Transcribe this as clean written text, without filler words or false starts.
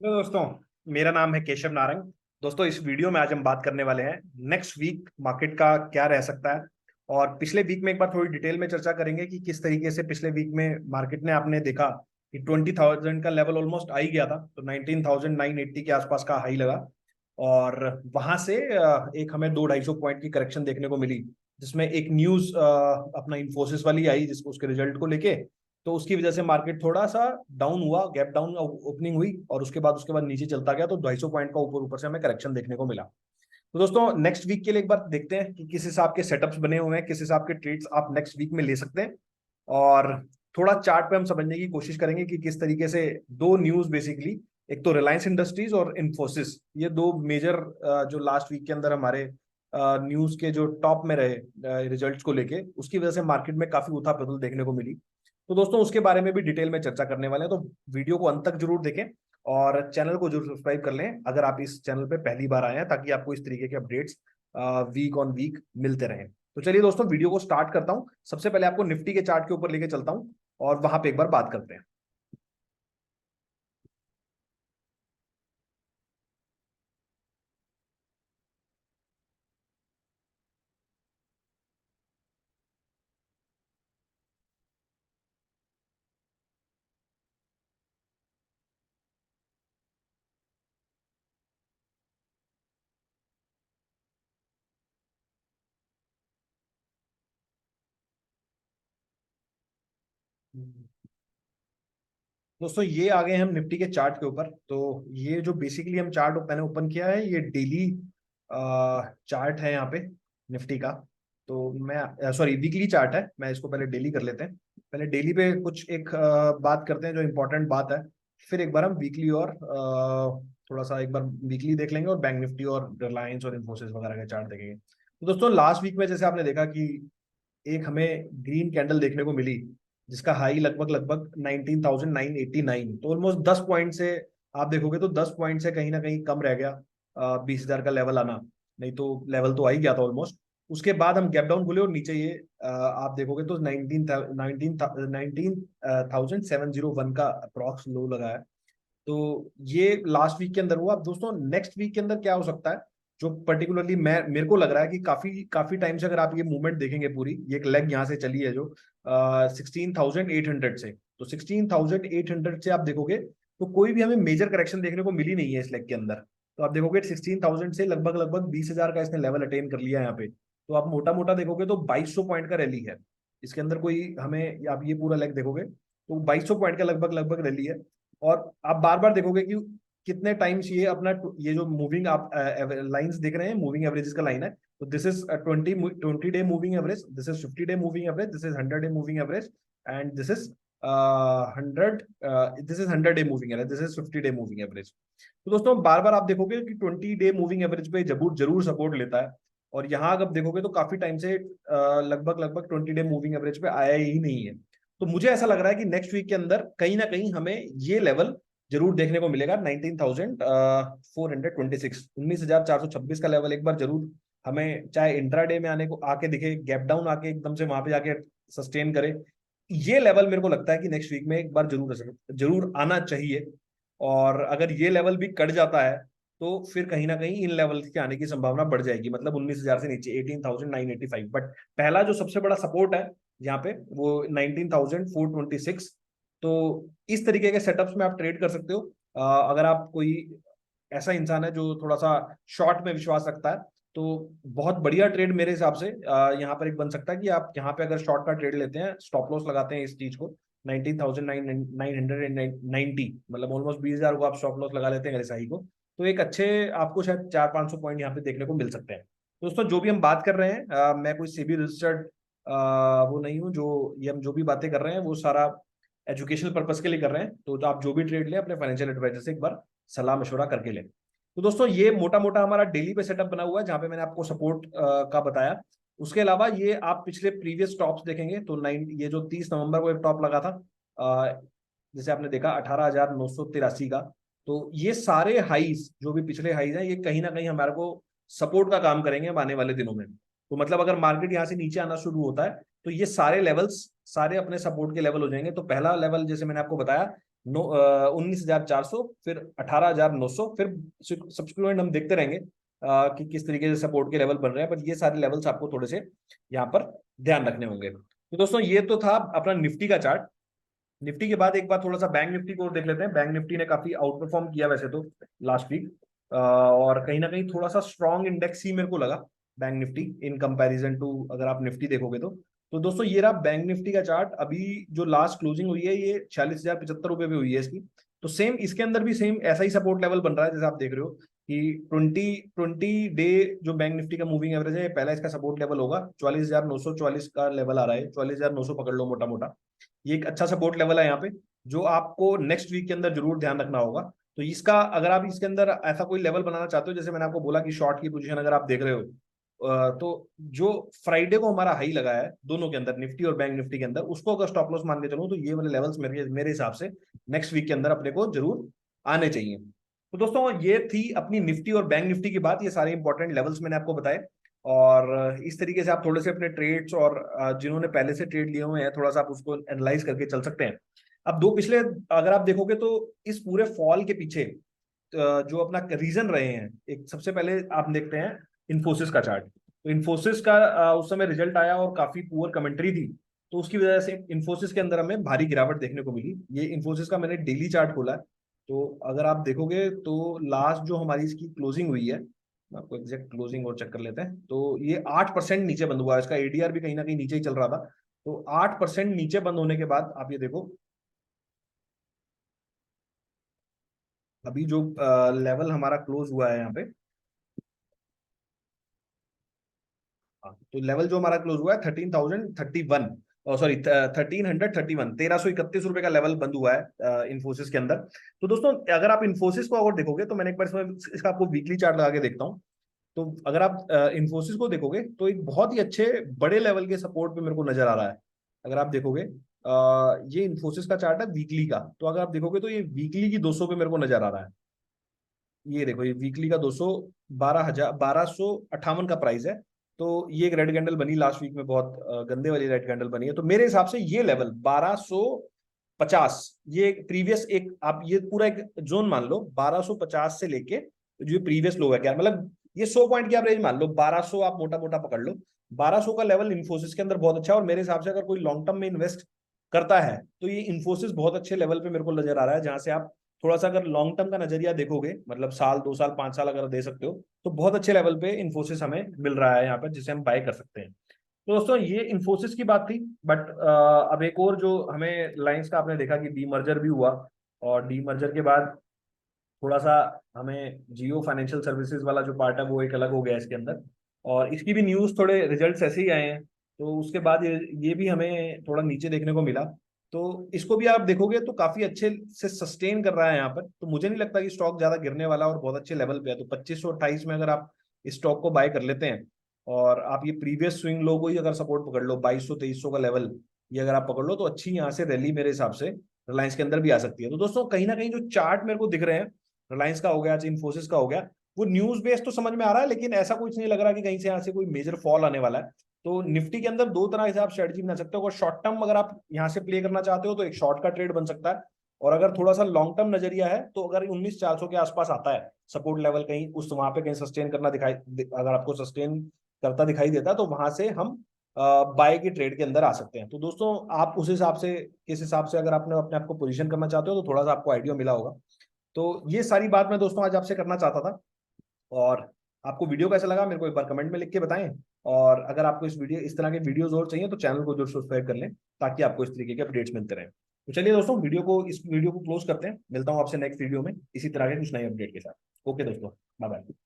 Hello दोस्तों। मेरा नाम है केशव नारंग। दोस्तों, इस वीडियो में आज हम बात करने वाले हैं नेक्स्ट वीक मार्केट का क्या रह सकता है। और पिछले वीक में एक बार थोड़ी डिटेल में चर्चा करेंगे कि किस तरीके से पिछले वीक में मार्केट ने, आपने देखा कि 20,000 का लेवल ऑलमोस्ट आ ही गया था, तो 19,980 के आसपास का हाई लगा। और वहां से एक हमें 200-250 पॉइंट की करेक्शन देखने को मिली, जिसमें एक न्यूज अपना इन्फोसिस वाली आई जिसको उसके रिजल्ट को लेके। तो उसकी वजह से मार्केट थोड़ा सा डाउन हुआ, गैप डाउन ओपनिंग हुई और उसके बाद नीचे चलता गया, तो 250 पॉइंट का ऊपर ऊपर से हमें करेक्शन देखने को मिला। तो दोस्तों, नेक्स्ट वीक के लिए एक बार देखते हैं कि किस हिसाब के सेटअप्स बने हुए हैं, किस हिसाब के ट्रेड्स आप नेक्स्ट वीक में ले सकते हैं। और थोड़ा चार्ट पे हम समझने की कोशिश करेंगे कि किस तरीके से दो न्यूज बेसिकली, एक तो रिलायंस इंडस्ट्रीज और इन्फोसिस, ये दो मेजर जो लास्ट वीक के अंदर हमारे न्यूज के जो टॉप में रहे रिजल्ट्स को लेके, उसकी वजह से मार्केट में काफी उथल-पुथल देखने को मिली। तो दोस्तों, उसके बारे में भी डिटेल में चर्चा करने वाले हैं, तो वीडियो को अंत तक जरूर देखें और चैनल को जरूर सब्सक्राइब कर लें अगर आप इस चैनल पे पहली बार आए हैं, ताकि आपको इस तरीके के अपडेट्स वीक ऑन वीक मिलते रहें। तो चलिए दोस्तों, वीडियो को स्टार्ट करता हूं। सबसे पहले आपको निफ्टी के चार्ट के ऊपर लेके चलता हूं और वहां पे एक बार बात करते हैं। दोस्तों, ये आ गए हम निफ्टी के चार्ट के ऊपर। तो ये जो बेसिकली हम चार्ट मैंने ओपन किया है, ये डेली चार्ट है यहाँ पे निफ्टी का। तो मैं सॉरी, वीकली चार्ट है, मैं इसको पहले डेली कर लेते हैं। पहले डेली पे कुछ एक बात करते हैं जो इंपॉर्टेंट बात है, फिर एक बार हम वीकली और थोड़ा सा एक बार वीकली देख लेंगे और बैंक निफ्टी और रिलायंस और इन्फोसिस वगैरह के चार्ट देखेंगे। तो दोस्तों, लास्ट वीक में जैसे आपने देखा कि एक हमें ग्रीन कैंडल देखने को मिली, जिसका हाई लगभग लगभग 19,989, तो ऑलमोस्ट 10 पॉइंट से, आप देखोगे तो 10 पॉइंट से कहीं ना कहीं कम रह गया 20,000 का लेवल आना। नहीं तो लेवल तो आ ही गया था ऑलमोस्ट। उसके बाद हम गैप डाउन खुले और नीचे ये आप देखोगे तो 19,701 का अप्रॉक्स लो लगा है। तो ये लास्ट वीक के अंदर हुआ। अब दोस्तों, नेक्स्ट वीक के अंदर क्या हो सकता है, जो पर्टिकुलरली मैं मेरे को लग रहा है कि काफी काफी टाइम से अगर आप ये मूवमेंट देखेंगे पूरी, ये एक लेग यहाँ से चली है जो 16,800 से, तो 16,800 से आप देखोगे तो कोई भी हमें मेजर करेक्शन देखने को मिली नहीं है इस लेग के अंदर। तो आप देखोगे 16,000 से लगभग लगभग 20,000 का इसने लेवल अटेन कर लिया है यहाँ पे। तो आप मोटा मोटा देखोगे तो 2,200 पॉइंट का रैली है इसके अंदर। कोई हमें, आप ये पूरा लेग देखोगे तो 2,200 पॉइंट का लगभग लगभग रैली है। और आप बार बार देखोगे कि कितने टाइम्स ये अपना, ये जो मूविंग आप लाइंस देख रहे हैं, मूविंग एवरेजेस का लाइन है। तो this is 20 day moving average, this is 50 day moving average, this is 100 day moving average, and this is 100 day moving average, this is 50 day moving average. तो दोस्तों, बार बार आप देखोगे कि 20 डे मूविंग एवरेज पे जरूर जरूर सपोर्ट लेता है। और यहाँ अगर देखोगे तो काफी टाइम से लगभग लगभग 20 डे मूविंग एवरेज पे आया ही नहीं है। तो मुझे ऐसा लग रहा है कि नेक्स्ट वीक के अंदर कहीं ना कहीं हमें ये लेवल जरूर देखने को मिलेगा। 19,426, 19,426 का लेवल एक बार जरूर हमें, चाहे इंट्राडे में आने को आके दिखे, गैप डाउन आके एकदम से वहां पे जाके सस्टेन करे, ये लेवल मेरे को लगता है कि नेक्स्ट वीक में एक बार जरूर जरूर आना चाहिए। और अगर ये लेवल भी कट जाता है तो फिर कहीं ना कहीं इन लेवल के आने की संभावना बढ़ जाएगी, मतलब 19,000 से नीचे 18,985। बट पहला जो सबसे बड़ा सपोर्ट है यहाँ पे, वो 19,426। तो इस तरीके के सेटअप्स में आप ट्रेड कर सकते हो। अगर आप कोई ऐसा इंसान है जो थोड़ा सा शॉर्ट में विश्वास रखता है, तो बहुत बढ़िया ट्रेड मेरे हिसाब से यहाँ पर एक बन सकता है कि आप यहाँ पे अगर शॉर्ट का ट्रेड लेते हैं, स्टॉप लॉस लगाते हैं इस चीज को 19,990, मतलब ऑलमोस्ट 20,000 को आप स्टॉप लॉस लगा लेते हैं एसआई को, तो एक अच्छे आपको शायद 400-500 पॉइंट यहाँ पे देखने को मिल सकते हैं। दोस्तों, जो भी हम बात कर रहे हैं, मैं कोई सेबी रजिस्टर्ड वो नहीं हूँ। जो ये हम जो भी बातें कर रहे हैं वो सारा एजुकेशनल पर्पस के लिए कर रहे हैं। तो आप जो भी ट्रेड लें, अपने फाइनेंशियल एडवाइजर से एक बार सलाह मशवरा करके लें। तो दोस्तों, ये मोटा मोटा हमारा डेली पे सेटअप बना हुआ है, जहां पे मैंने आपको सपोर्ट का बताया। उसके अलावा ये आप पिछले प्रीवियस टॉप्स देखेंगे तो ये जो 30 नवंबर को एक टॉप लगा था, जैसे आपने देखा 18,983 का, तो ये सारे हाईज जो भी पिछले हाईज हैं, ये कहीं ना कहीं हमारे को सपोर्ट का काम करेंगे आने वाले दिनों में। तो मतलब अगर मार्केट यहाँ से नीचे आना शुरू होता है तो ये सारे लेवल्स सारे अपने सपोर्ट के लेवल हो जाएंगे। तो पहला लेवल जैसे मैंने आपको बताया, 19,400, फिर 18,900, फिर सब्सिक्वेंट हम देखते रहेंगे कि किस तरीके से सपोर्ट के लेवल बन रहे हैं, पर ये सारे लेवल्स आपको थोड़े से यहाँ पर ध्यान रखने होंगे। तो दोस्तों ये तो था अपना निफ्टी का चार्ट। निफ्टी के बाद एक बार थोड़ा सा बैंक निफ्टी को देख लेते हैं। बैंक निफ्टी ने काफी आउट परफॉर्म किया वैसे तो लास्ट वीक, और कहीं ना कहीं थोड़ा सा स्ट्रॉन्ग इंडेक्स ही मेरे को लगा Bank Nifty in comparison to, अगर आप निफ्टी देखोगे तो दोस्तों ये रहा बैंक निफ्टी का चार्ट। अभी जो लास्ट क्लोजिंग हुई है ये 46,075 रुपये पे हुई है इसकी। तो सेम इसके अंदर भी सेम ऐसा ही सपोर्ट लेवल बन रहा है जैसे आप देख रहे हो कि 20 डे जो बैंक निफ्टी का मूविंग एवरेज है, पहला इसका सपोर्ट लेवल होगा 44,944 का लेवल आ रहा है, 44,900 पकड़ लो मोटा मोटा। ये एक अच्छा सपोर्ट लेवल है यहाँ पे, जो आपको नेक्स्ट वीक के अंदर जरूर ध्यान रखना होगा। तो इसका अगर आप इसके अंदर ऐसा कोई लेवल बनाना चाहते हो, जैसे मैंने आपको बोला कि शॉर्ट की पोजीशन अगर आप देख रहे हो, तो जो फ्राइडे को हमारा हाई लगा है दोनों के अंदर, निफ्टी और बैंक निफ्टी के अंदर, उसको अगर स्टॉप लॉस मान के चलूं तो ये वाले लेवल्स मेरे मेरे हिसाब से नेक्स्ट वीक के अंदर अपने को जरूर आने चाहिए। तो दोस्तों ये थी अपनी निफ्टी और बैंक निफ्टी की बात। ये सारे इंपॉर्टेंट लेवल्स मैंने आपको बताए, और इस तरीके से आप थोड़े से अपने ट्रेड्स और जिन्होंने पहले से ट्रेड लिए हुए हैं थोड़ा सा आप उसको एनालाइज करके चल सकते हैं। अब दो पिछले अगर आप देखोगे तो इस पूरे फॉल के पीछे जो अपना रीजन रहे हैं, एक सबसे पहले आप देखते हैं इन्फोसिस का चार्ट। तो इन्फोसिस का उस समय रिजल्ट आया और काफी पुअर कमेंट्री थी, तो उसकी वजह से इन्फोसिस के अंदर हमें भारी गिरावट देखने को मिली। ये इन्फोसिस का मैंने डेली चार्ट खोला है, तो अगर आप देखोगे तो लास्ट जो हमारी इसकी क्लोजिंग हुई है, मैं आपको एग्जैक्ट क्लोजिंग और चेक कर लेते हैं, तो ये 8% नीचे बंद हुआ है। इसका एडीआर भी कहीं ना कहीं नीचे ही चल रहा था, तो 8% नीचे बंद होने के बाद आप ये देखो अभी जो लेवल हमारा क्लोज हुआ है यहाँ पे, हाँ, तो लेवल जो हमारा क्लोज हुआ है 13,031, सॉरी 1331, 1,331 रुपए का लेवल बंद हुआ है इन्फोसिस के अंदर। तो दोस्तों अगर आप इन्फोसिस को अगर देखोगे तो मैंने एक बार इसमें इसका आपको वीकली चार्ट लगा के देखता हूँ। तो अगर आप इन्फोसिस को देखोगे तो एक बहुत ही अच्छे बड़े लेवल के सपोर्ट पे मेरे को नजर आ रहा है। अगर आप देखोगे ये इन्फोसिस का चार्ट है वीकली का, तो अगर आप देखोगे तो ये वीकली की 200 पे मेरे को नजर आ रहा है। ये देखो ये वीकली का 12,58 का प्राइस है। तो ये एक रेड कैंडल बनी लास्ट वीक में, बहुत गंदे वाली रेड कैंडल बनी है। तो मेरे हिसाब से ये लेवल 1250, ये प्रीवियस एक आप ये पूरा एक जोन मान लो 1250 से लेके जो प्रीवियस लो है क्या, मतलब ये 100 पॉइंट की आप रेंज मान लो, 1200 आप मोटा मोटा पकड़ लो। 1200 का लेवल इन्फोसिस के अंदर बहुत अच्छा है, और मेरे हिसाब से अगर कोई लॉन्ग टर्म में इन्वेस्ट करता है तो ये इन्फोसिस बहुत अच्छे लेवल पे मेरे को नजर आ रहा है, जहां से आप थोड़ा सा अगर लॉन्ग टर्म का नजरिया देखोगे, मतलब साल 2 साल 5 साल अगर दे सकते हो, तो बहुत अच्छे लेवल पे इन्फोसिस हमें मिल रहा है यहाँ पर, जिसे हम बाय कर सकते हैं। तो दोस्तों ये इन्फोसिस की बात थी, बट अब एक और जो हमें लाइंस का आपने देखा कि डीमर्जर भी हुआ, और डीमर्जर के बाद थोड़ा सा हमें जियो फाइनेंशियल सर्विसेज वाला जो पार्ट है वो एक अलग हो गया इसके अंदर, और इसकी भी न्यूज थोड़े रिजल्ट्स ऐसे ही आए हैं। तो उसके बाद ये भी हमें थोड़ा नीचे देखने को मिला। तो इसको भी आप देखोगे तो काफी अच्छे से सस्टेन कर रहा है यहाँ पर, तो मुझे नहीं लगता कि स्टॉक ज्यादा गिरने वाला, और बहुत अच्छे लेवल पे है। तो 2528 में अगर आप इस स्टॉक को बाय कर लेते हैं, और आप ये प्रीवियस स्विंग लो को ही अगर सपोर्ट पकड़ लो 2200 2300 का लेवल, ये अगर आप पकड़ लो तो अच्छी यहाँ से रैली मेरे हिसाब से रिलायंस के अंदर भी आ सकती है। तो दोस्तों कहीं ना कहीं जो चार्ट मेरे को दिख रहे हैं, रिलायंस का हो गया, इन्फोसिस का हो गया, वो न्यूज बेस्ड तो समझ में आ रहा है, लेकिन ऐसा कुछ नहीं लग रहा कि कहीं से यहाँ से कोई मेजर फॉल आने वाला है। तो निफ्टी के अंदर दो तरह से आप स्ट्रेटजी बना सकते हो। अगर शॉर्ट टर्म अगर आप यहाँ से प्ले करना चाहते हो तो एक शॉर्ट का ट्रेड बन सकता है, और अगर थोड़ा सा लॉन्ग टर्म नजरिया है तो अगर 19,400 के आसपास आता है सपोर्ट लेवल, कहीं उस वहां पे कहीं सस्टेन करना दिखाई, अगर आपको सस्टेन करता दिखाई देता है तो वहां से हम बाय की ट्रेड के अंदर आ सकते हैं। तो दोस्तों आप उस हिसाब से, किस हिसाब से अगर आपने अपने आप को पोजीशन करना चाहते हो तो थोड़ा सा आपको आइडिया मिला होगा। तो ये सारी बात मैं दोस्तों आज आपसे करना चाहता था। और आपको वीडियो कैसा लगा मेरे को एक बार कमेंट में लिख के बताएं, और अगर आपको इस तरह के वीडियोस और चाहिए तो चैनल को जरूर सब्सक्राइब कर लें, ताकि आपको इस तरीके के अपडेट्स मिलते रहें। तो चलिए दोस्तों इस वीडियो को क्लोज करते हैं, मिलता हूं आपसे नेक्स्ट वीडियो में इसी तरह के कुछ नए अपडेट के साथ। ओके दोस्तों, बाय बाय।